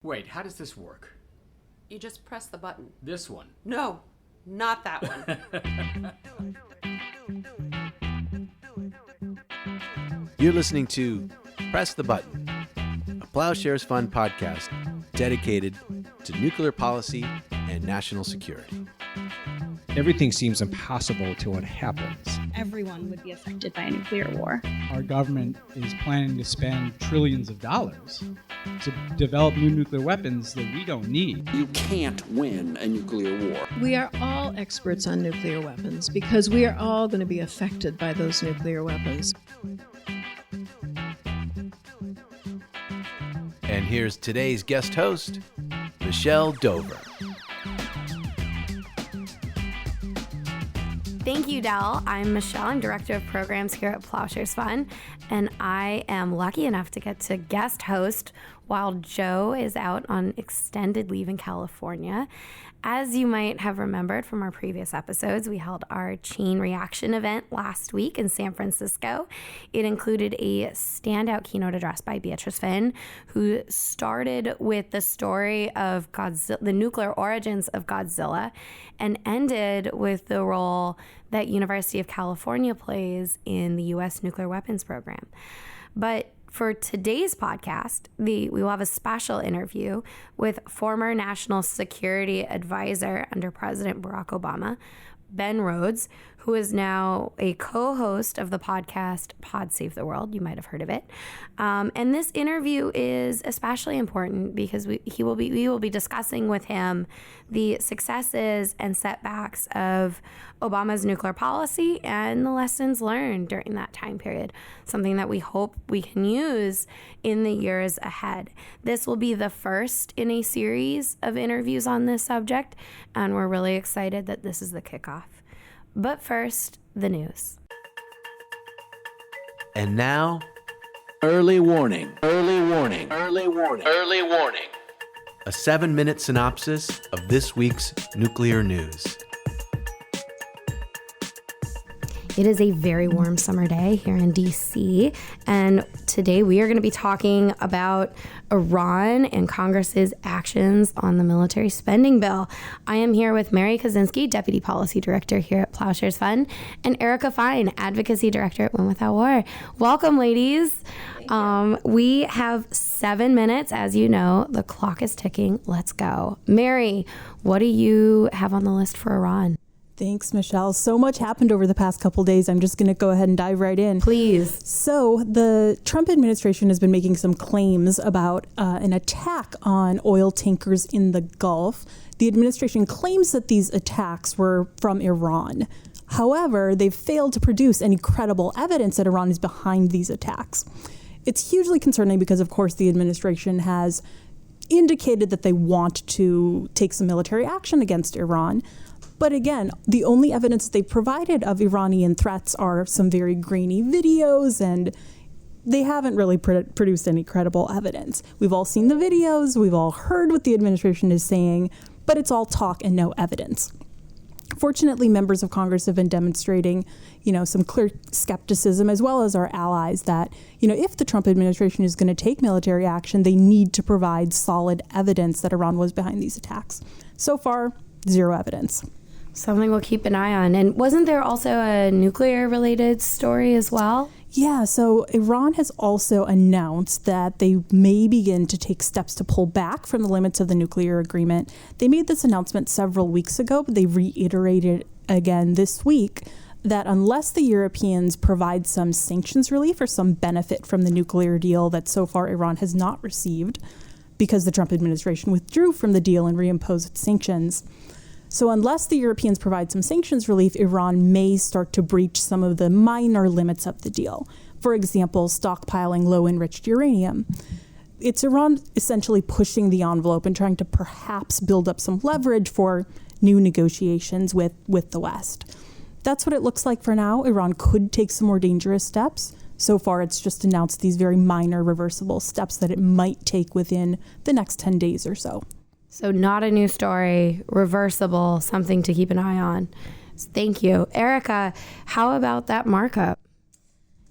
Wait, how does this work? You just press the button. This one? No, not that one. You're listening to Press the Button, a Ploughshares Fund podcast dedicated to nuclear policy and national security. Everything seems impossible till it happens. Everyone would be affected by a nuclear war. Our government is planning to spend trillions of dollars to develop new nuclear weapons that we don't need. You can't win a nuclear war. We are all experts on nuclear weapons because we are all going to be affected by those nuclear weapons. And here's today's guest host, Michelle Dover. Thank you, Del. I'm Michelle. I'm Director of Programs here at Ploughshares Fund, and I am lucky enough to get to guest host while Joe is out on extended leave in California. As you might have remembered from our previous episodes, we held our chain reaction event last week in San Francisco. It included a standout keynote address by Beatrice Fein, who started with the story of the nuclear origins of Godzilla, and ended with the role that University of California plays in the U.S. nuclear weapons program. But for today's podcast, we will have a special interview with former National Security Advisor under President Barack Obama, Ben Rhodes, who is now a co-host of the podcast Pod Save the World. You might have heard of it. And this interview is especially important because we will be discussing with him the successes and setbacks of Obama's nuclear policy and the lessons learned during that time period, something that we hope we can use in the years ahead. This will be the first in a series of interviews on this subject, and we're really excited that this is the kickoff. But first, the news. And now, early warning, early warning, early warning, early warning. A 7-minute synopsis of this week's nuclear news. It is a very warm summer day here in D.C., and today we are going to be talking about Iran and Congress's actions on the military spending bill. I am here with Mary Kaszynski, Deputy Policy Director here at Ploughshares Fund, and Erica Fein, Advocacy Director at Win Without War. Welcome, ladies. We have 7 minutes. As you know, the clock is ticking. Let's go. Mary, what do you have on the list for Iran? Thanks, Michelle. So much happened over the past couple days. I'm just going to go ahead and dive right in. Please. So the Trump administration has been making some claims about an attack on oil tankers in the Gulf. The administration claims that these attacks were from Iran. However, they've failed to produce any credible evidence that Iran is behind these attacks. It's hugely concerning because, of course, the administration has indicated that they want to take some military action against Iran. But again, the only evidence they provided of Iranian threats are some very grainy videos, and they haven't really produced any credible evidence. We've all seen the videos, we've all heard what the administration is saying, but it's all talk and no evidence. Fortunately, members of Congress have been demonstrating, some clear skepticism, as well as our allies, that, if the Trump administration is going to take military action, they need to provide solid evidence that Iran was behind these attacks. So far, zero evidence. Something we'll keep an eye on. And wasn't there also a nuclear-related story as well? Yeah, so Iran has also announced that they may begin to take steps to pull back from the limits of the nuclear agreement. They made this announcement several weeks ago, but they reiterated again this week that unless the Europeans provide some sanctions relief or some benefit from the nuclear deal that so far Iran has not received, because the Trump administration withdrew from the deal and reimposed sanctions. So unless the Europeans provide some sanctions relief, Iran may start to breach some of the minor limits of the deal. For example, stockpiling low-enriched uranium. It's Iran essentially pushing the envelope and trying to perhaps build up some leverage for new negotiations with the West. That's what it looks like for now. Iran could take some more dangerous steps. So far, it's just announced these very minor reversible steps that it might take within the next 10 days or so. So not a new story, reversible, something to keep an eye on. Thank you. Erica, how about that markup?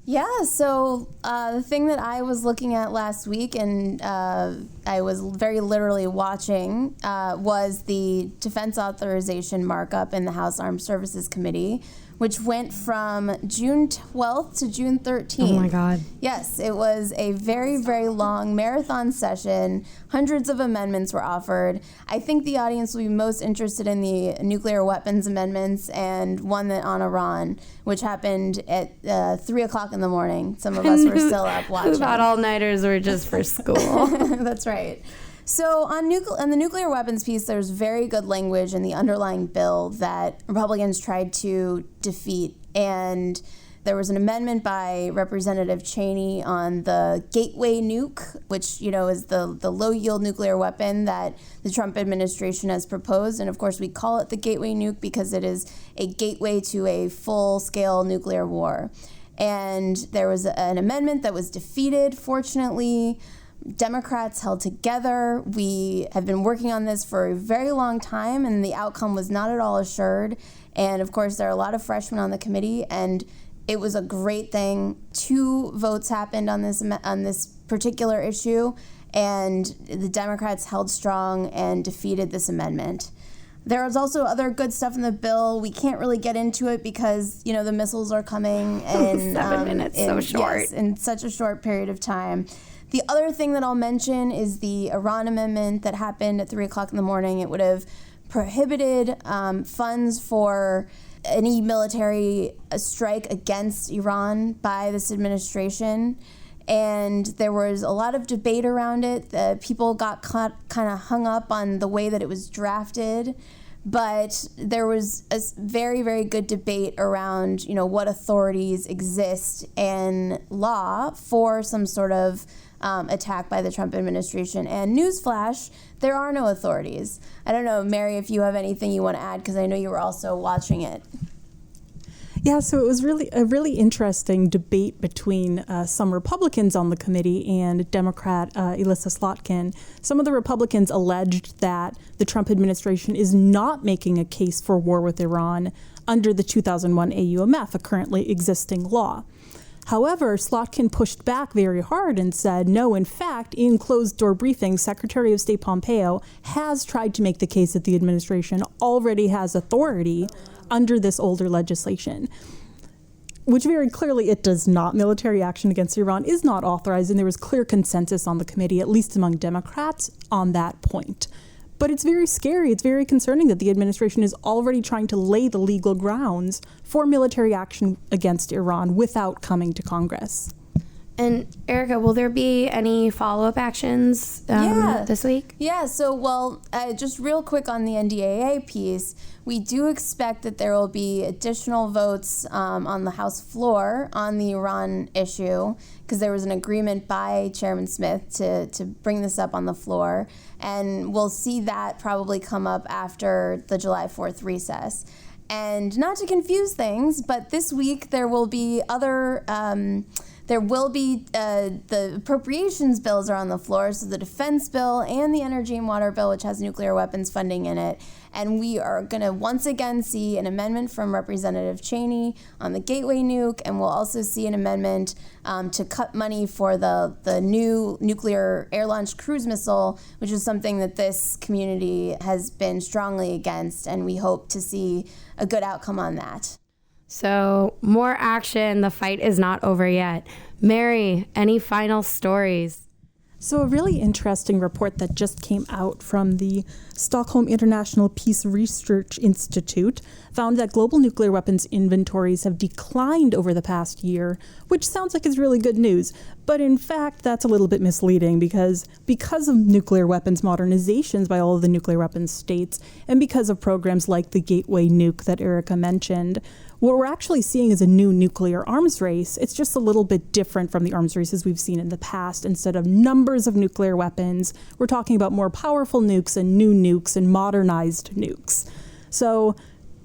Yeah, so the thing that I was looking at last week and I was very literally watching was the defense authorization markup in the House Armed Services Committee, which went from June 12th to June 13th. Oh my God. Yes, it was a very, very long marathon session. Hundreds of amendments were offered. I think the audience will be most interested in the nuclear weapons amendments and one that on Iran, which happened at 3 o'clock in the morning. Some of us were still up watching. Who thought all-nighters were just for school? That's right. So on the nuclear weapons piece, there's very good language in the underlying bill that Republicans tried to defeat. And there was an amendment by Representative Cheney on the gateway nuke, which, is the low-yield nuclear weapon that the Trump administration has proposed. And, of course, we call it the gateway nuke because it is a gateway to a full-scale nuclear war. And there was an amendment that was defeated, fortunately. Democrats held together. We have been working on this for a very long time, and the outcome was not at all assured. And, of course, there are a lot of freshmen on the committee, and it was a great thing. 2 votes happened on this particular issue, and the Democrats held strong and defeated this amendment. There was also other good stuff in the bill. We can't really get into it because, the missiles are coming in 7 minutes, so short. Yes, in such a short period of time. The other thing that I'll mention is the Iran amendment that happened at 3 o'clock in the morning. It would have prohibited funds for any military strike against Iran by this administration. And there was a lot of debate around it. People got kind of hung up on the way that it was drafted. But there was a very, very good debate around, what authorities exist in law for some sort of attack by the Trump administration. And newsflash, there are no authorities. I don't know, Mary, if you have anything you want to add, because I know you were also watching it. Yeah, so it was a really interesting debate between some Republicans on the committee and Democrat Elissa Slotkin. Some of the Republicans alleged that the Trump administration is not making a case for war with Iran under the 2001 AUMF, a currently existing law. However, Slotkin pushed back very hard and said, no, in fact, in closed-door briefings, Secretary of State Pompeo has tried to make the case that the administration already has authority under this older legislation, which very clearly it does not. Military action against Iran is not authorized, and there was clear consensus on the committee, at least among Democrats, on that point. But it's very scary. It's very concerning that the administration is already trying to lay the legal grounds for military action against Iran without coming to Congress. And Erica, will there be any follow-up actions this week? Yeah, so, just real quick on the NDAA piece, we do expect that there will be additional votes on the House floor on the Iran issue, because there was an agreement by Chairman Smith to bring this up on the floor. And we'll see that probably come up after the July 4th recess. And not to confuse things, but this week there will be the appropriations bills are on the floor, so the defense bill and the energy and water bill, which has nuclear weapons funding in it. And we are going to once again see an amendment from Representative Cheney on the gateway nuke, and we'll also see an amendment to cut money for the new nuclear air-launched cruise missile, which is something that this community has been strongly against, and we hope to see a good outcome on that. So, more action. The fight is not over yet. Mary, any final stories? So a really interesting report that just came out from the Stockholm International Peace Research Institute found that global nuclear weapons inventories have declined over the past year, which sounds like it's really good news. But in fact, that's a little bit misleading because of nuclear weapons modernizations by all of the nuclear weapons states, and because of programs like the Gateway Nuke that Erica mentioned, what we're actually seeing is a new nuclear arms race. It's just a little bit different from the arms races we've seen in the past. Instead of numbers of nuclear weapons, we're talking about more powerful nukes and new nukes and modernized nukes. So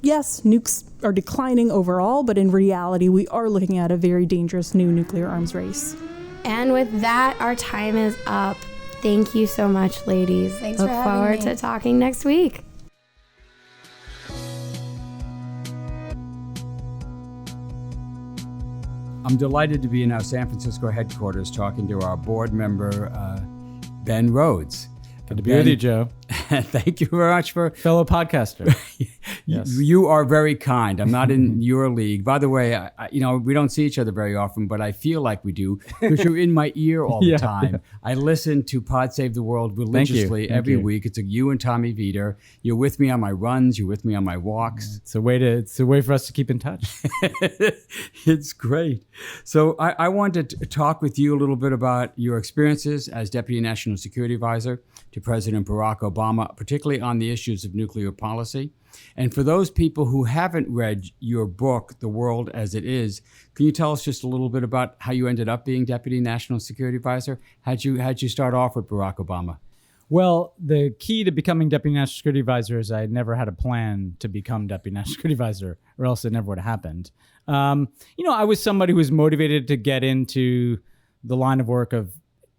yes, nukes are declining overall, but in reality, we are looking at a very dangerous new nuclear arms race. And with that, our time is up. Thank you so much, ladies. Thanks Look for having forward me. to talking next week. I'm delighted to be in our San Francisco headquarters talking to our board member, Ben Rhodes. Good to be with you, Joe. Thank you very much for... Fellow podcaster. Yes. You are very kind. I'm not in your league. By the way, we don't see each other very often, but I feel like we do because you're in my ear all the time. Yeah. I listen to Pod Save the World religiously every week. It's you and Tommy Viter. You're with me on my runs. You're with me on my walks. It's a way for us to keep in touch. It's great. So I wanted to talk with you a little bit about your experiences as Deputy National Security Advisor to President Barack Obama, particularly on the issues of nuclear policy. And for those people who haven't read your book, The World as It Is, can you tell us just a little bit about how you ended up being Deputy National Security Advisor? How'd you start off with Barack Obama? Well, the key to becoming Deputy National Security Advisor is I never had a plan to become Deputy National Security Advisor, or else it never would have happened. I was somebody who was motivated to get into the line of work of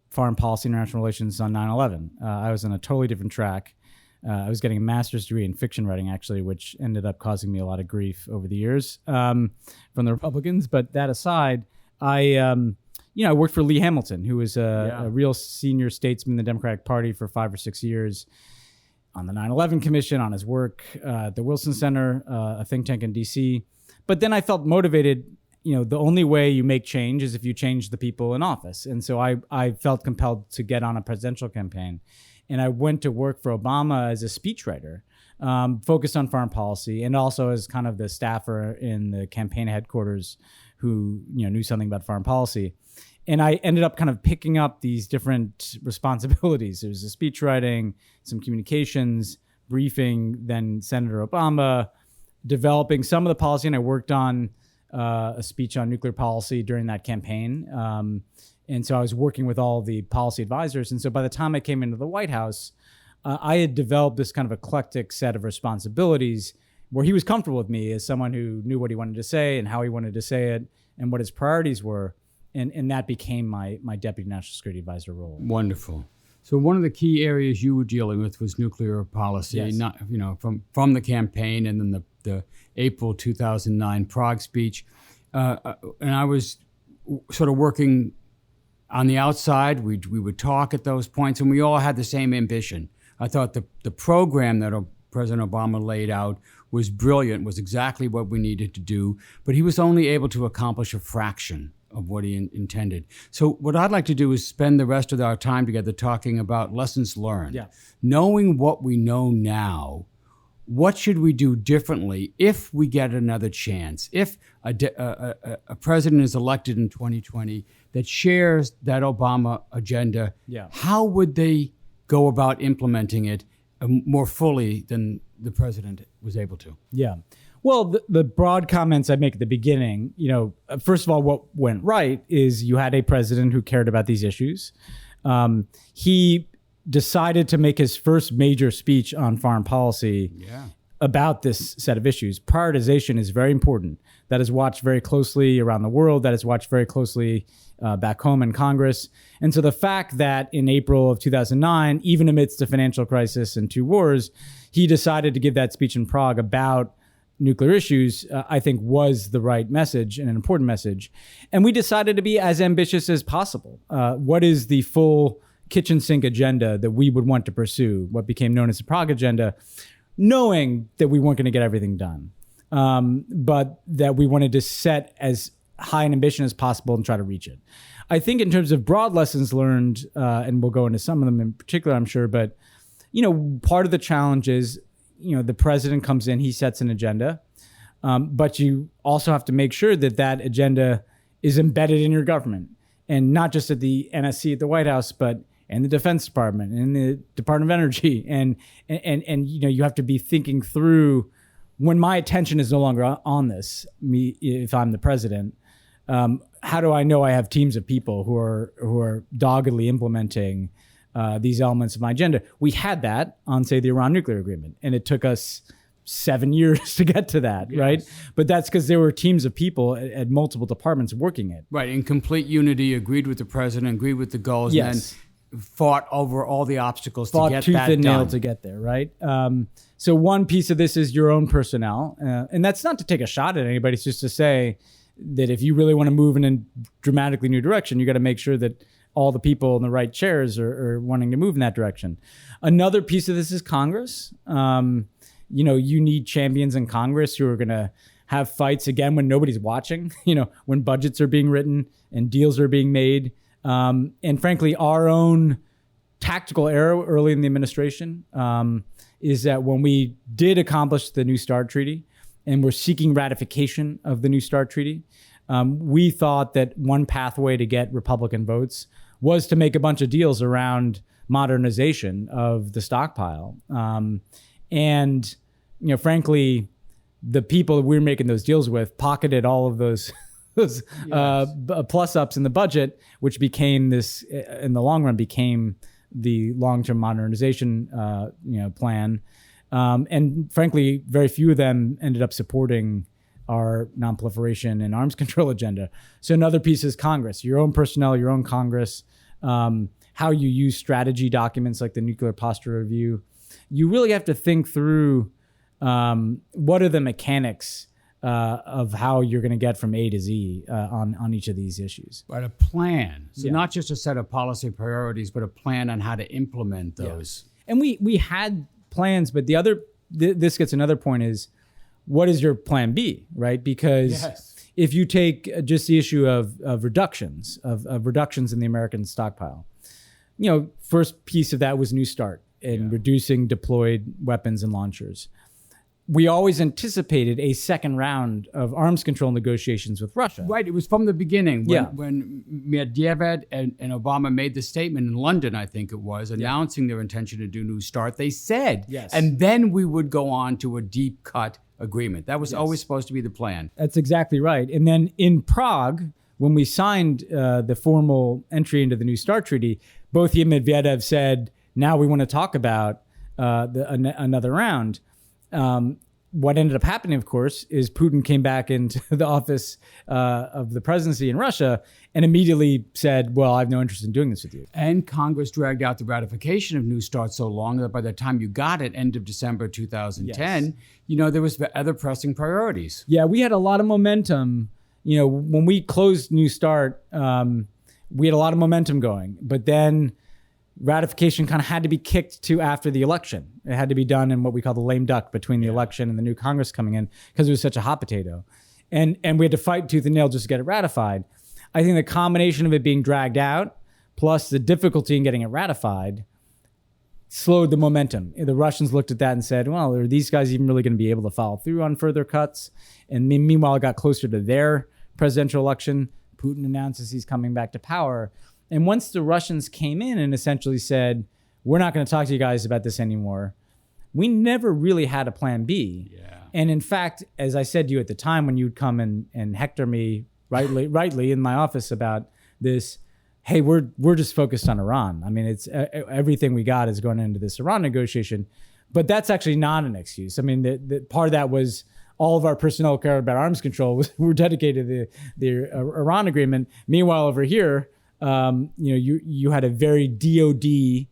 foreign policy, international relations on 9/11. I was on a totally different track. I was getting a master's degree in fiction writing, actually, which ended up causing me a lot of grief over the years from the Republicans. But that aside, I worked for Lee Hamilton, who was a real senior statesman in the Democratic Party for 5 or 6 years, on the 9/11 Commission, on his work at the Wilson Center, a think tank in D.C. But then I felt motivated. The only way you make change is if you change the people in office. And so I felt compelled to get on a presidential campaign. And I went to work for Obama as a speechwriter, focused on foreign policy, and also as kind of the staffer in the campaign headquarters who knew something about foreign policy. And I ended up kind of picking up these different responsibilities. There was the speech writing, some communications, briefing, then Senator Obama, developing some of the policy. And I worked on a speech on nuclear policy during that campaign. And so I was working with all the policy advisors. And so by the time I came into the White House, I had developed this kind of eclectic set of responsibilities where he was comfortable with me as someone who knew what he wanted to say and how he wanted to say it and what his priorities were. And that became my Deputy National Security Advisor role. Wonderful. So one of the key areas you were dealing with was nuclear policy, not from the campaign and then the April 2009 Prague speech. And I was sort of working on the outside. We would talk at those points, and we all had the same ambition. I thought the program that President Obama laid out was brilliant, was exactly what we needed to do, but he was only able to accomplish a fraction of what he intended. So what I'd like to do is spend the rest of our time together talking about lessons learned. Yeah. Knowing what we know now, what should we do differently if we get another chance? If a president is elected in 2020 that shares that Obama agenda, how would they go about implementing it more fully than the president was able to? Yeah. Well, the broad comments I make at the beginning, first of all, what went right is you had a president who cared about these issues. He decided to make his first major speech on foreign policy about this set of issues. Prioritization is very important. That is watched very closely around the world. That is watched very closely back home in Congress. And so the fact that in April of 2009, even amidst a financial crisis and 2 wars, he decided to give that speech in Prague about nuclear issues, I think was the right message and an important message. And we decided to be as ambitious as possible. What is the full kitchen sink agenda that we would want to pursue, what became known as the Prague agenda, knowing that we weren't going to get everything done, but that we wanted to set as high an ambition as possible and try to reach it. I think in terms of broad lessons learned, and we'll go into some of them in particular, I'm sure, but part of the challenge is, the president comes in, he sets an agenda, but you also have to make sure that that agenda is embedded in your government, and not just at the NSC at the White House, but in the Defense Department, in the Department of Energy, and you have to be thinking through, when my attention is no longer on this, if I'm the president, how do I know I have teams of people who are doggedly implementing these elements of my agenda? We had that on, say, the Iran nuclear agreement, and it took us 7 years to get to that, right? But that's because there were teams of people at multiple departments working it. Right, in complete unity, agreed with the president, agreed with the goals, and then fought over all the obstacles to get that done. Fought tooth and nail to get there, right? So one piece of this is your own personnel, and that's not to take a shot at anybody, it's just to say that if you really want to move in a dramatically new direction, you got to make sure that all the people in the right chairs are wanting to move in that direction. Another piece of this is Congress. You need champions in Congress who are going to have fights again when nobody's watching, when budgets are being written and deals are being made. And frankly, our own tactical error early in the administration is that when we did accomplish the New START Treaty and we're seeking ratification of the New START Treaty, we thought that one pathway to get Republican votes was to make a bunch of deals around modernization of the stockpile. Frankly, the people that we're making those deals with pocketed all of those plus ups in the budget, which became this, in the long run, became the long-term modernization plan. And frankly, very few of them ended up supporting our nonproliferation and arms control agenda. So another piece is Congress, your own personnel, your own Congress, how you use strategy documents like the Nuclear Posture Review. You really have to think through what are the mechanics of how you're going to get from A to Z on each of these issues. But a plan. So not just a set of policy priorities, but a plan on how to implement those. Yeah. And we had plans, but this gets another point is, what is your plan B, right? Because if you take just the issue of reductions in the American stockpile, first piece of that was New START and reducing deployed weapons and launchers. We always anticipated a second round of arms control negotiations with Russia. Right. It was from the beginning when Medvedev and Obama made the statement in London, I think it was, announcing their intention to do New START. They said, and then we would go on to a deep cut agreement. That was always supposed to be the plan. That's exactly right. And then in Prague, when we signed the formal entry into the New START Treaty, both he and Medvedev said, now we want to talk about another round. What ended up happening, of course, is Putin came back into the office of the presidency in Russia and immediately said, well, I have no interest in doing this with you. And Congress dragged out the ratification of New START so long that by the time you got it, end of December 2010, there was other pressing priorities. Yeah, we had a lot of momentum. When we closed New START, we had a lot of momentum going. But then ratification kind of had to be kicked to after the election. It had to be done in what we call the lame duck between the election and the new Congress coming in because it was such a hot potato. And we had to fight tooth and nail just to get it ratified. I think the combination of it being dragged out plus the difficulty in getting it ratified slowed the momentum. The Russians looked at that and said, well, are these guys even really going to be able to follow through on further cuts? And meanwhile, it got closer to their presidential election. Putin announces he's coming back to power. And once the Russians came in and essentially said, we're not going to talk to you guys about this anymore, we never really had a plan B. Yeah. And in fact, as I said to you at the time when you'd come and hector me rightly in my office about this, hey, we're just focused on Iran. I mean, it's everything we got is going into this Iran negotiation. But that's actually not an excuse. I mean, the part of that was all of our personnel cared about arms control were dedicated to the Iran agreement. Meanwhile, over here, you had a very DOD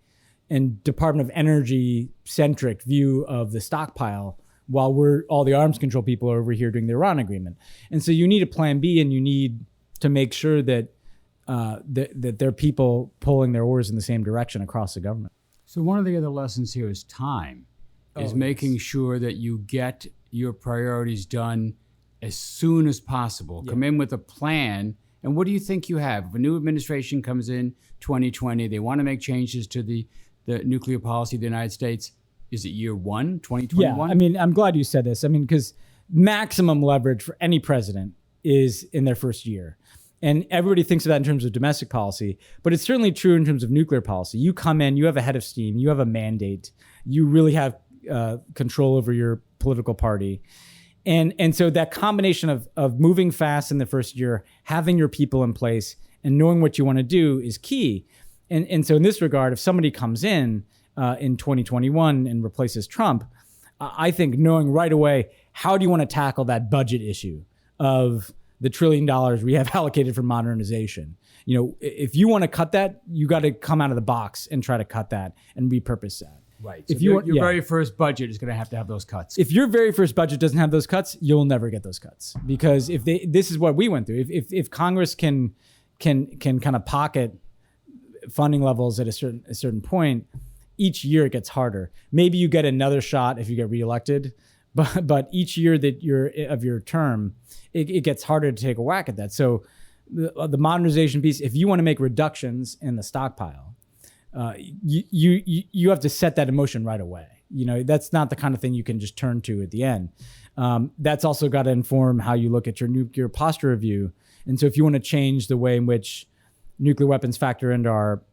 and Department of Energy centric view of the stockpile, while all the arms control people are over here doing the Iran agreement. And so you need a plan B, and you need to make sure that that there are people pulling their oars in the same direction across the government. So one of the other lessons here is time, making sure that you get your priorities done as soon as possible. Come in with a plan. And what do you think you have? If a new administration comes in 2020, they want to make changes to the nuclear policy of the United States. Is it year one, 2021? Yeah, I mean, I'm glad you said this. I mean, because maximum leverage for any president is in their first year. And everybody thinks of that in terms of domestic policy, but it's certainly true in terms of nuclear policy. You come in, you have a head of steam, you have a mandate, you really have control over your political party. And so that combination of moving fast in the first year, having your people in place, and knowing what you want to do is key. And so in this regard, if somebody comes in 2021 and replaces Trump, I think knowing right away, how do you want to tackle that budget issue of the $1 trillion we have allocated for modernization? If you want to cut that, you got to come out of the box and try to cut that and repurpose that. Right. If So your very first budget is going to have those cuts. If your very first budget doesn't have those cuts, you'll never get those cuts, because this is what we went through. If Congress can kind of pocket funding levels at a certain point, each year it gets harder. Maybe you get another shot if you get reelected, but each year that of your term, it gets harder to take a whack at that. So the modernization piece, if you want to make reductions in the stockpile, you have to set that in motion right away. That's not the kind of thing you can just turn to at the end. That's also got to inform how you look at your nuclear posture review. And so if you want to change the way in which nuclear weapons factor into our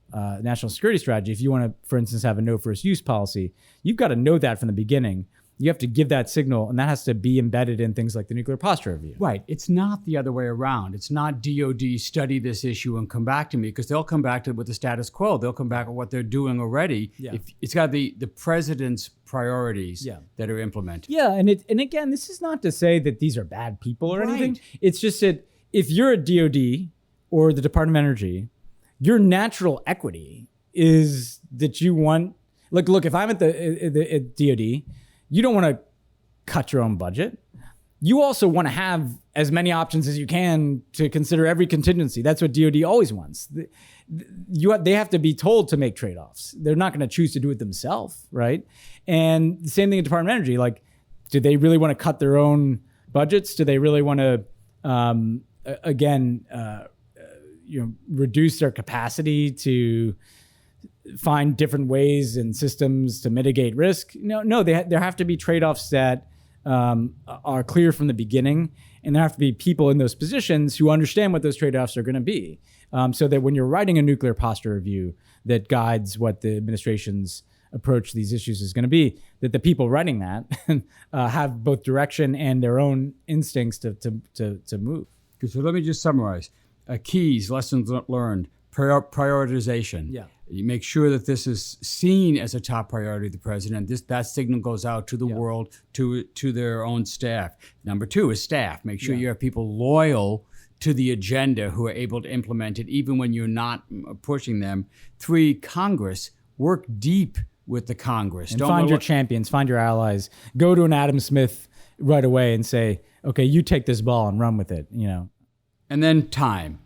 national security strategy, if you want to, for instance, have a no first use policy, you've got to know that from the beginning. You have to give that signal, and that has to be embedded in things like the nuclear posture review. Right. It's not the other way around. It's not DOD study this issue and come back to me, because they'll come back to it with the status quo. They'll come back with what they're doing already. Yeah. It's got to be the president's priorities that are implemented. Yeah, and again, this is not to say that these are bad people or anything. It's just that if you're a DOD or the Department of Energy, your natural equity is that you want, look, if I'm at DOD, you don't want to cut your own budget. You also want to have as many options as you can to consider every contingency. That's what DOD always wants. They have to be told to make trade-offs. They're not going to choose to do it themselves, right? And the same thing in Department of Energy. Like, do they really want to cut their own budgets? Do they really want to, reduce their capacity to find different ways and systems to mitigate risk? No, there have to be trade-offs that are clear from the beginning, and there have to be people in those positions who understand what those trade-offs are going to be, so that when you're writing a nuclear posture review that guides what the administration's approach to these issues is going to be, that the people writing that have both direction and their own instincts to move. So let me just summarize. Keys, lessons learned, prioritization. Yeah. You make sure that this is seen as a top priority of the president. That signal goes out to the world, to their own staff. Number 2 is staff. Make sure you have people loyal to the agenda who are able to implement it, even when you're not pushing them. 3, Congress. Work deep with the Congress. And find your champions, find your allies. Go to an Adam Smith right away and say, okay, you take this ball and run with it, And then time.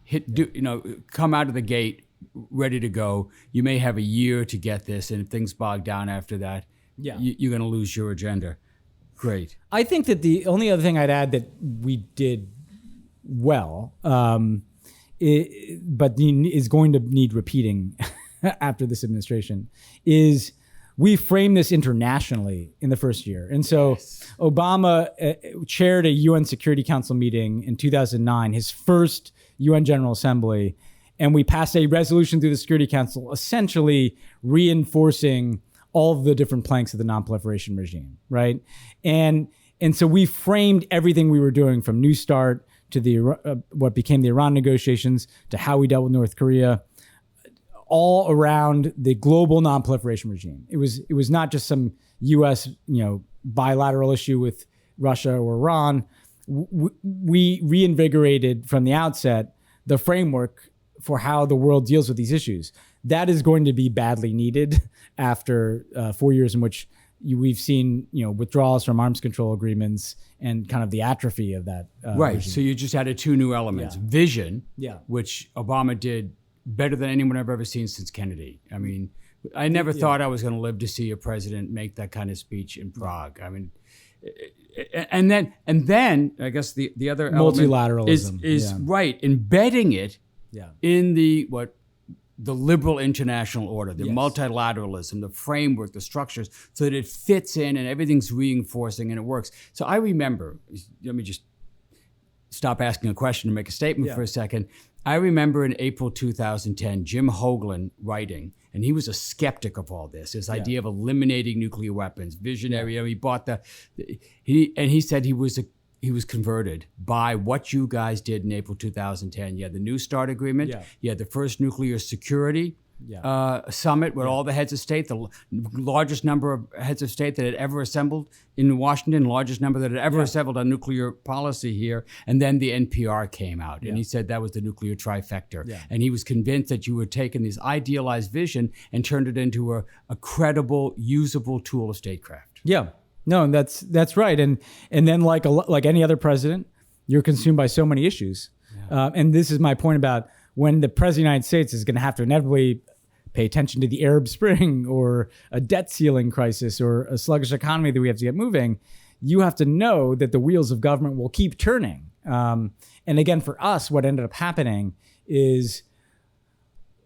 Come out of the gate ready to go. You may have a year to get this, and if things bog down after that, you're going to lose your agenda. Great. I think that the only other thing I'd add that we did well, but is going to need repeating after this administration, is we framed this internationally in the first year. And so Obama chaired a UN Security Council meeting in 2009, his first UN General Assembly, and we passed a resolution through the Security Council essentially reinforcing all of the different planks of the non-proliferation regime, right? And so we framed everything we were doing, from New START to the what became the Iran negotiations to how we dealt with North Korea, all around the global non-proliferation regime. It was not just some U.S. bilateral issue with Russia or Iran. We reinvigorated from the outset the framework for how the world deals with these issues. That is going to be badly needed after 4 years in which we've seen withdrawals from arms control agreements and kind of the atrophy of that. Right. regime. So you just added 2 new elements: vision, which Obama did better than anyone I've ever seen since Kennedy. I mean, I never thought I was going to live to see a president make that kind of speech in Prague. I mean, and then I guess the other multilateralism element is right, embedding it in the liberal international order, the multilateralism, the framework, the structures, so that it fits in and everything's reinforcing and it works. So I remember, let me just stop asking a question and make a statement for a second. I remember in April 2010, Jim Hoagland writing, and he was a skeptic of all this, his idea of eliminating nuclear weapons, visionary. He bought he said he was converted by what you guys did in April 2010. You had the New START agreement. You had the first nuclear security summit with all the heads of state, the largest number of heads of state that had ever assembled in Washington, largest number that had ever assembled on nuclear policy here. And then the NPR came out, and he said that was the nuclear trifecta. Yeah. And he was convinced that you had taken this idealized vision and turned it into a credible, usable tool of statecraft. Yeah, no, that's right. And then like any other president, you're consumed by so many issues. Yeah. And this is my point about when the president of the United States is going to have to inevitably pay attention to the Arab Spring or a debt ceiling crisis or a sluggish economy that we have to get moving, you have to know that the wheels of government will keep turning. And again, for us, what ended up happening is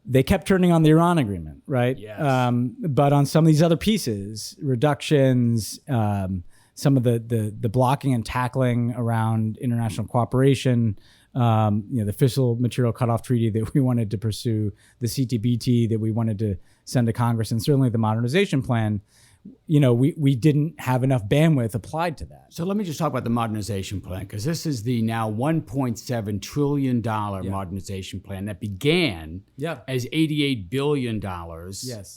they kept turning on the Iran agreement, right? Yes. But on some of these other pieces, reductions, some of the blocking and tackling around international cooperation, the fissile material cutoff treaty that we wanted to pursue, the CTBT that we wanted to send to Congress, and certainly the modernization plan, we didn't have enough bandwidth applied to that. So let me just talk about the modernization plan, because this is the now $1.7 trillion modernization plan that began as $88 billion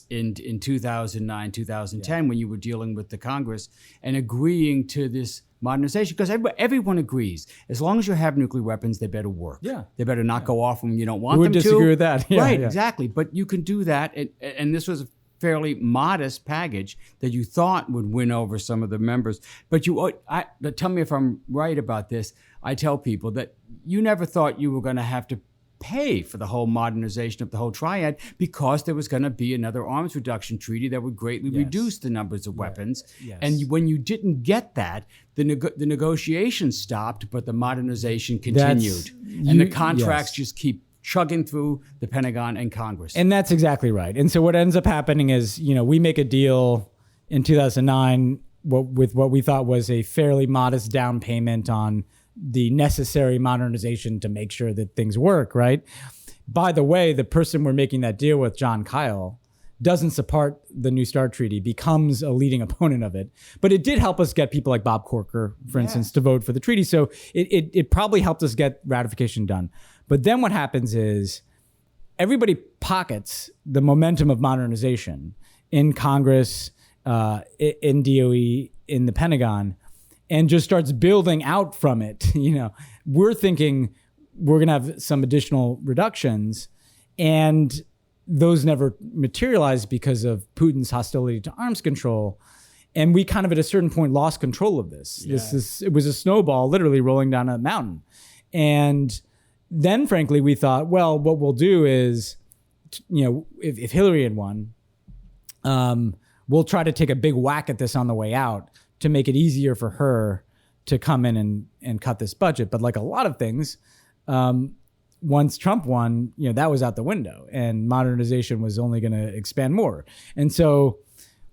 in 2009, 2010, when you were dealing with the Congress and agreeing to this modernization, because everyone agrees, as long as you have nuclear weapons, they better work. Yeah. They better not go off when you don't want them to. Who would disagree with that? Yeah, right, exactly. But you can do that, and this was a fairly modest package that you thought would win over some of the members. But tell me if I'm right about this. I tell people that you never thought you were going to have to pay for the whole modernization of the whole triad, because there was going to be another arms reduction treaty that would greatly reduce the numbers of weapons. Yes. And when you didn't get that, the negotiations stopped, but the modernization continued. And the contracts just keep chugging through the Pentagon and Congress. And that's exactly right. And so what ends up happening is, we make a deal in 2009 with what we thought was a fairly modest down payment on the necessary modernization to make sure that things work, right? By the way, the person we're making that deal with, John Kyle, doesn't support the New START Treaty, becomes a leading opponent of it. But it did help us get people like Bob Corker, for instance, to vote for the treaty. So it probably helped us get ratification done. But then what happens is everybody pockets the momentum of modernization in Congress, in DOE, in the Pentagon, and just starts building out from it. We're thinking we're going to have some additional reductions, and those never materialized because of Putin's hostility to arms control. And we kind of at a certain point lost control of this. Yeah. It was a snowball literally rolling down a mountain. And then frankly, we thought, well, what we'll do is, if Hillary had won, we'll try to take a big whack at this on the way out to make it easier for her to come in and cut this budget. But like a lot of things, once Trump won, that was out the window, and modernization was only going to expand more. And so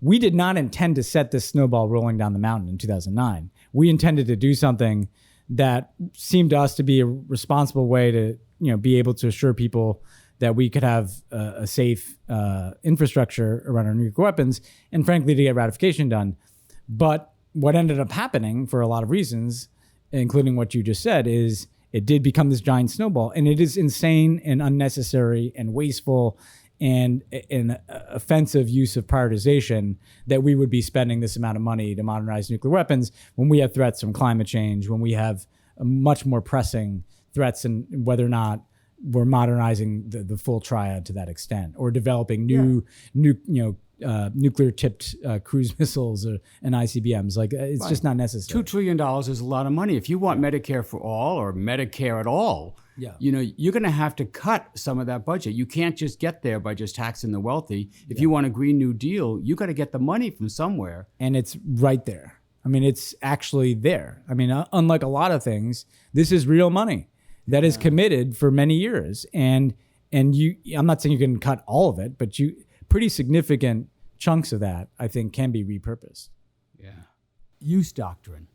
we did not intend to set this snowball rolling down the mountain in 2009. We intended to do something that seemed to us to be a responsible way to, be able to assure people that we could have a safe infrastructure around our nuclear weapons, and frankly, to get ratification done. But what ended up happening, for a lot of reasons, including what you just said, is it did become this giant snowball, and it is insane and unnecessary and wasteful and an offensive use of prioritization that we would be spending this amount of money to modernize nuclear weapons when we have threats from climate change, when we have much more pressing threats, and whether or not we're modernizing the full triad to that extent, or developing nuclear-tipped cruise missiles and ICBMs. Like, it's just not necessary. $2 trillion is a lot of money. If you want Medicare for all, or Medicare at all, you're going to have to cut some of that budget. You can't just get there by just taxing the wealthy. If you want a Green New Deal, you got to get the money from somewhere. And it's right there. I mean, it's actually there. I mean, unlike a lot of things, this is real money that is committed for many years. And I'm not saying you can cut all of it, but pretty significant chunks of that, I think, can be repurposed. Yeah. Use doctrine.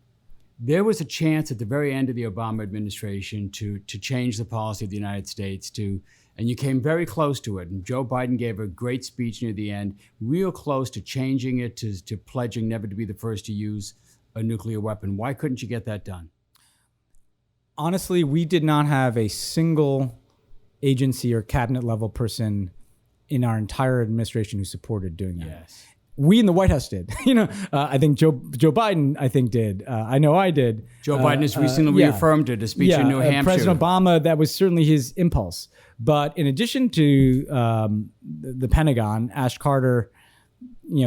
There was a chance at the very end of the Obama administration to change the policy of the United States, and you came very close to it. And Joe Biden gave a great speech near the end, real close to changing it, to pledging never to be the first to use a nuclear weapon. Why couldn't you get that done? Honestly, we did not have a single agency or cabinet level person in our entire administration who supported doing that. Yes. We in the White House did. I think Joe Biden, I think, did. I know I did. Joe Biden has recently reaffirmed it, a speech in New Hampshire. President Obama, that was certainly his impulse. But in addition to the Pentagon, Ash Carter,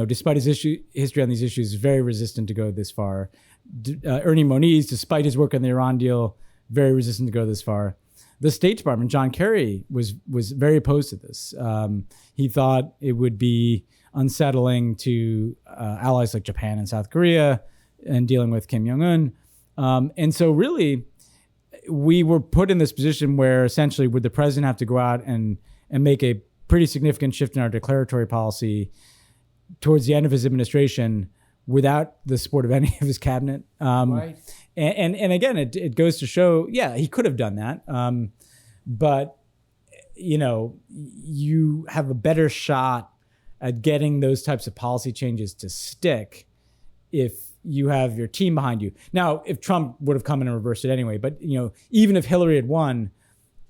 despite his history on these issues, is very resistant to go this far. Ernie Moniz, despite his work on the Iran deal, very resistant to go this far. The State Department, John Kerry, was very opposed to this. He thought it would be unsettling to allies like Japan and South Korea and dealing with Kim Jong-un. And so really, we were put in this position where essentially would the president have to go out and make a pretty significant shift in our declaratory policy towards the end of his administration without the support of any of his cabinet. Right. And again, it goes to show, he could have done that. But, you have a better shot at getting those types of policy changes to stick if you have your team behind you. Now, if Trump would have come in and reversed it anyway, but even if Hillary had won,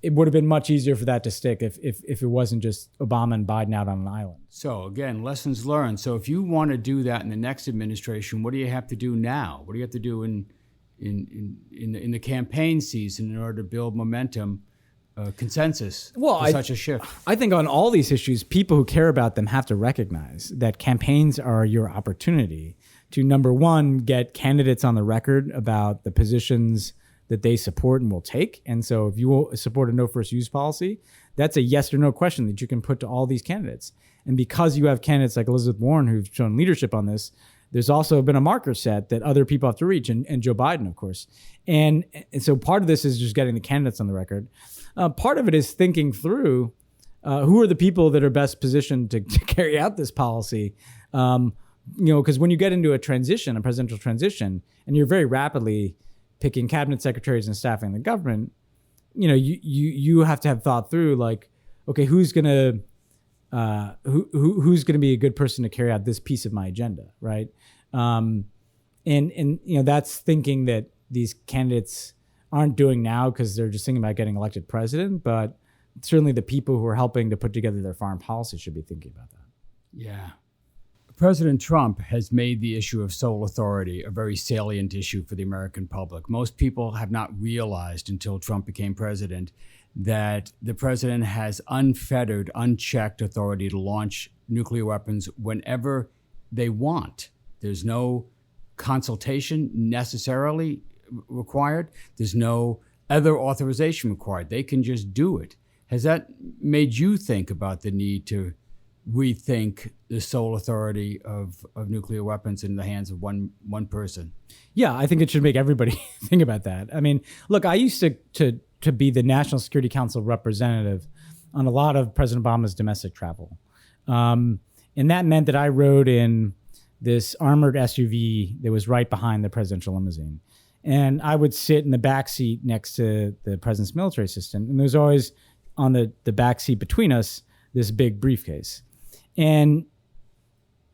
it would have been much easier for that to stick if it wasn't just Obama and Biden out on an island. So again, lessons learned. So if you want to do that in the next administration, what do you have to do now? What do you have to do in the campaign season in order to build momentum? Consensus for such a shift? I think on all these issues, people who care about them have to recognize that campaigns are your opportunity to, number one, get candidates on the record about the positions that they support and will take. And so if you will support a no first use policy, that's a yes or no question that you can put to all these candidates. And because you have candidates like Elizabeth Warren who've shown leadership on this, there's also been a marker set that other people have to reach, and Joe Biden, of course. And so part of this is just getting the candidates on the record. Part of it is thinking through who are the people that are best positioned to carry out this policy. Because when you get into a presidential transition, and you're very rapidly picking cabinet secretaries and staffing the government, you have to have thought through, like, okay, who's gonna be a good person to carry out this piece of my agenda, right? And that's thinking that these candidates aren't doing now because they're just thinking about getting elected president, but certainly the people who are helping to put together their foreign policy should be thinking about that. Yeah. President Trump has made the issue of sole authority a very salient issue for the American public. Most people have not realized until Trump became president that the president has unfettered, unchecked authority to launch nuclear weapons whenever they want. There's no consultation necessarily required. There's no other authorization required. They can just do it. Has that made you think about the need to rethink the sole authority of nuclear weapons in the hands of one person? Yeah, I think it should make everybody think about that. I mean, look, I used to be the National Security Council representative on a lot of President Obama's domestic travel. And that meant that I rode in this armored SUV that was right behind the presidential limousine. And I would sit in the back seat next to the president's military assistant. And there's always on the back seat between us this big briefcase. And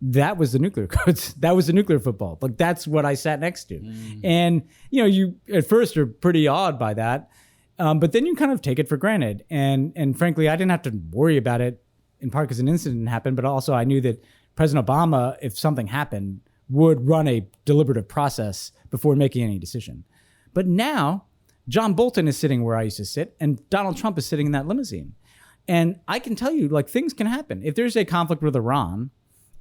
that was the nuclear codes. That was the nuclear football. Like, that's what I sat next to. And, you at first are pretty awed by that. But then you kind of take it for granted. And frankly, I didn't have to worry about it, in part because an incident happened, but also I knew that President Obama, if something happened, would run a deliberative process before making any decision. But now, John Bolton is sitting where I used to sit, and Donald Trump is sitting in that limousine. And I can tell you, like, things can happen. If there's a conflict with Iran,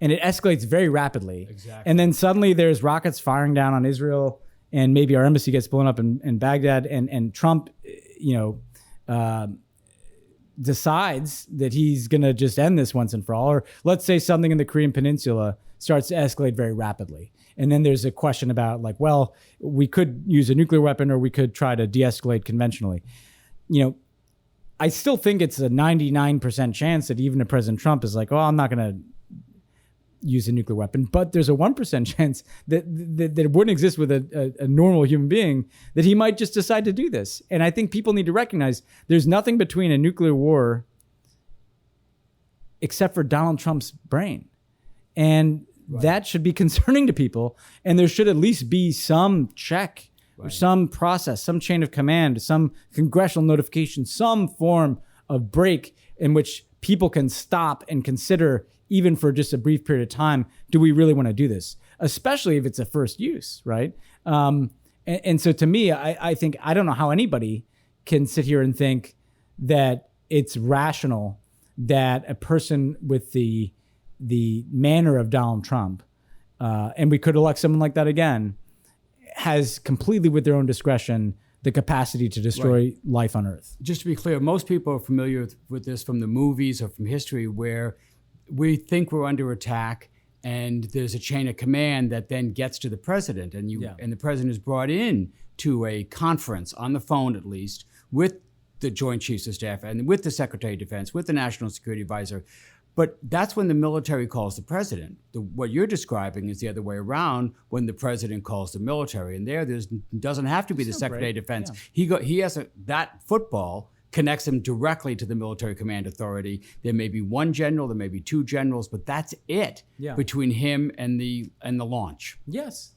and it escalates very rapidly, and then suddenly there's rockets firing down on Israel, and maybe our embassy gets blown up in Baghdad, and Trump, decides that he's going to just end this once and for all, or let's say something in the Korean Peninsula starts to escalate very rapidly. And then there's a question about, like, well, we could use a nuclear weapon or we could try to de-escalate conventionally. I still think it's a 99% chance that even if President Trump is like, oh, I'm not going to use a nuclear weapon, but there's a 1% chance that it wouldn't exist with a normal human being, that he might just decide to do this. And I think people need to recognize there's nothing between a nuclear war except for Donald Trump's brain. And that should be concerning to people. And there should at least be some check or some process, some chain of command, some congressional notification, some form of break in which people can stop and consider, even for just a brief period of time, do we really want to do this? Especially if it's a first use, right? And so to me, I think, I don't know how anybody can sit here and think that it's rational that a person with the manner of Donald Trump, and we could elect someone like that again, has completely with their own discretion the capacity to destroy life on Earth. Just to be clear, most people are familiar with this from the movies or from history, where we think we're under attack and there's a chain of command that then gets to the president, and the president is brought in to a conference on the phone, at least, with the Joint Chiefs of Staff and with the Secretary of Defense, with the National Security Advisor. But that's when the military calls the president. What you're describing is the other way around, when the president calls the military. And there doesn't have to be the Secretary of Defense. Yeah. He has that football connects him directly to the military command authority. There may be one general, there may be two generals, but that's it between him and the launch. Yes.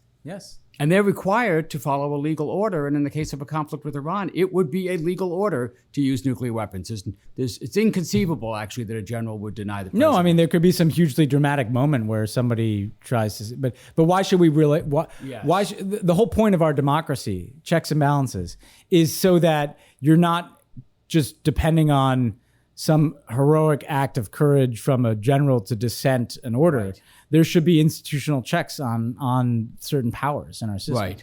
And they're required to follow a legal order. And in the case of a conflict with Iran, it would be a legal order to use nuclear weapons. It's inconceivable, actually, that a general would deny the president. No, I mean, there could be some hugely dramatic moment where somebody tries to, but why should we really, the whole point of our democracy, checks and balances, is so that you're not just depending on some heroic act of courage from a general to dissent an order. Right. There should be institutional checks on certain powers in our system.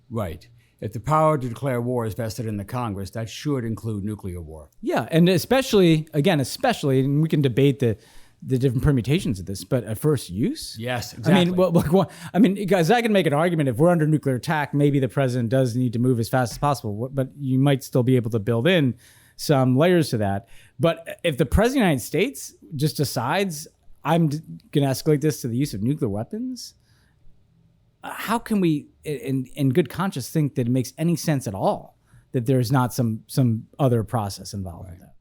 Right. If the power to declare war is vested in the Congress, that should include nuclear war. Yeah, and especially, and we can debate the different permutations of this, but at first use? Yes, exactly. I mean, guys, I can make an argument if we're under nuclear attack, maybe the president does need to move as fast as possible, but you might still be able to build in some layers to that. But if the president of the United States just decides, I'm going to escalate this to the use of nuclear weapons, how can we, in good conscience, think that it makes any sense at all that there's not some other process involved in that?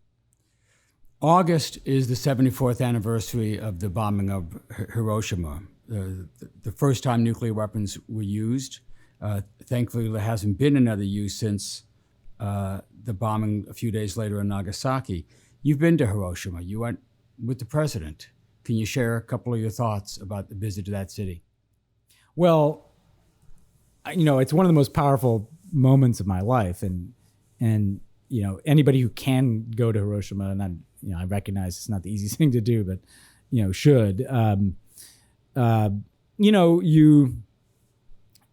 August is the 74th anniversary of the bombing of Hiroshima, the first time nuclear weapons were used. Thankfully, there hasn't been another use since the bombing a few days later in Nagasaki. You've been to Hiroshima. You went with the president. Can you share a couple of your thoughts about the visit to that city? Well, it's one of the most powerful moments of my life, and anybody who can go to Hiroshima, and I recognize it's not the easiest thing to do, but should.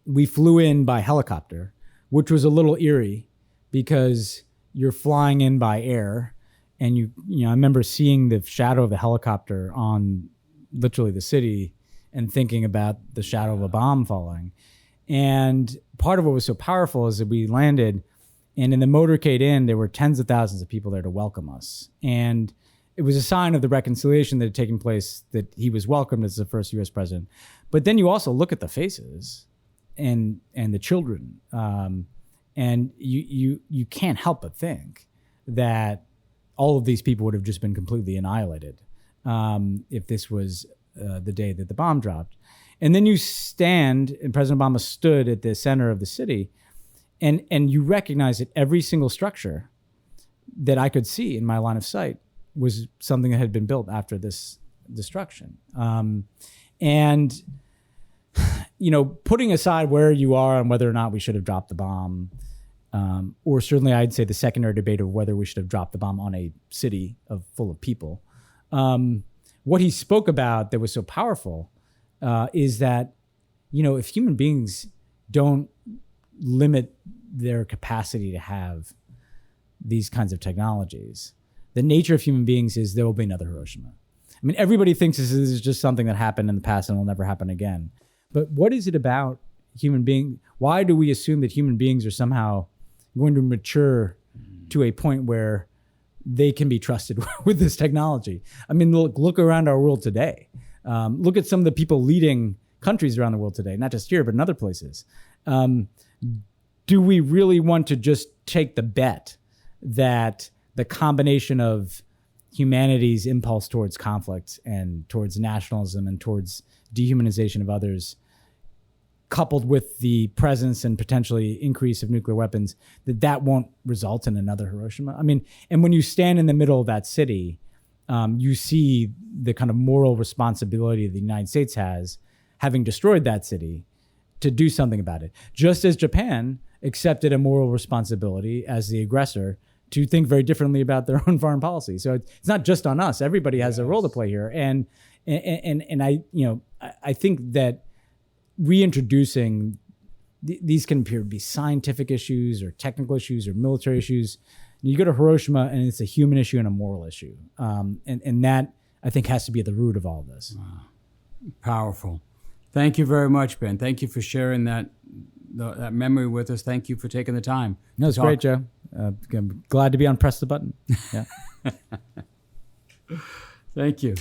We flew in by helicopter, which was a little eerie because you're flying in by air. And I remember seeing the shadow of the helicopter on literally the city and thinking about the shadow of a bomb falling. And part of what was so powerful is that we landed, and in the motorcade inn, there were tens of thousands of people there to welcome us. And it was a sign of the reconciliation that had taken place, that he was welcomed as the first U.S. president. But then you also look at the faces and the children, and you can't help but think that all of these people would have just been completely annihilated if this was the day that the bomb dropped. And then you stand, and President Obama stood at the center of the city, and you recognize that every single structure that I could see in my line of sight was something that had been built after this destruction. Putting aside where you are and whether or not we should have dropped the bomb, or certainly I'd say the secondary debate of whether we should have dropped the bomb on a city full of people. What he spoke about that was so powerful is that, if human beings don't limit their capacity to have these kinds of technologies, the nature of human beings is there will be another Hiroshima. I mean, everybody thinks this is just something that happened in the past and will never happen again. But what is it about human being? Why do we assume that human beings are somehow going to mature to a point where they can be trusted with this technology? I mean, look around our world today. Look at some of the people leading countries around the world today, not just here, but in other places. Do we really want to just take the bet that the combination of humanity's impulse towards conflict and towards nationalism and towards dehumanization of others, coupled with the presence and potentially increase of nuclear weapons, that won't result in another Hiroshima? I mean, and when you stand in the middle of that city you see the kind of moral responsibility the United States has, having destroyed that city, to do something about it. Just as Japan accepted a moral responsibility as the aggressor to think very differently about their own foreign policy. So it's not just on us. Everybody has a role to play here. And I think that reintroducing these can appear to be scientific issues or technical issues or military issues. And you go to Hiroshima and it's a human issue and a moral issue. And that, I think, has to be at the root of all of this. Wow. Powerful. Thank you very much, Ben. Thank you for sharing that memory with us. Thank you for taking the time. No, it's great, Joe. I'm glad to be on Press the Button. Yeah. Thank you.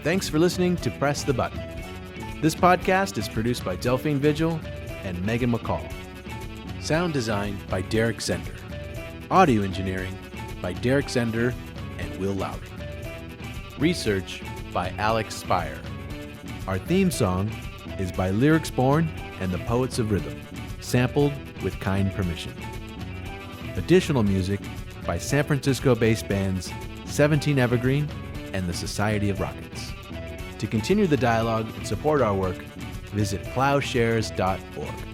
Thanks for listening to Press the Button. This podcast is produced by Delphine Vigil and Megan McCall. Sound design by Derek Zender. Audio engineering by Derek Zender and Will Lowry. Research by Alex Spire. Our theme song is by Lyrics Born and the Poets of Rhythm, sampled with kind permission. Additional music by San Francisco-based bands 17 Evergreen and the Society of Rockets. To continue the dialogue and support our work, visit ploughshares.org.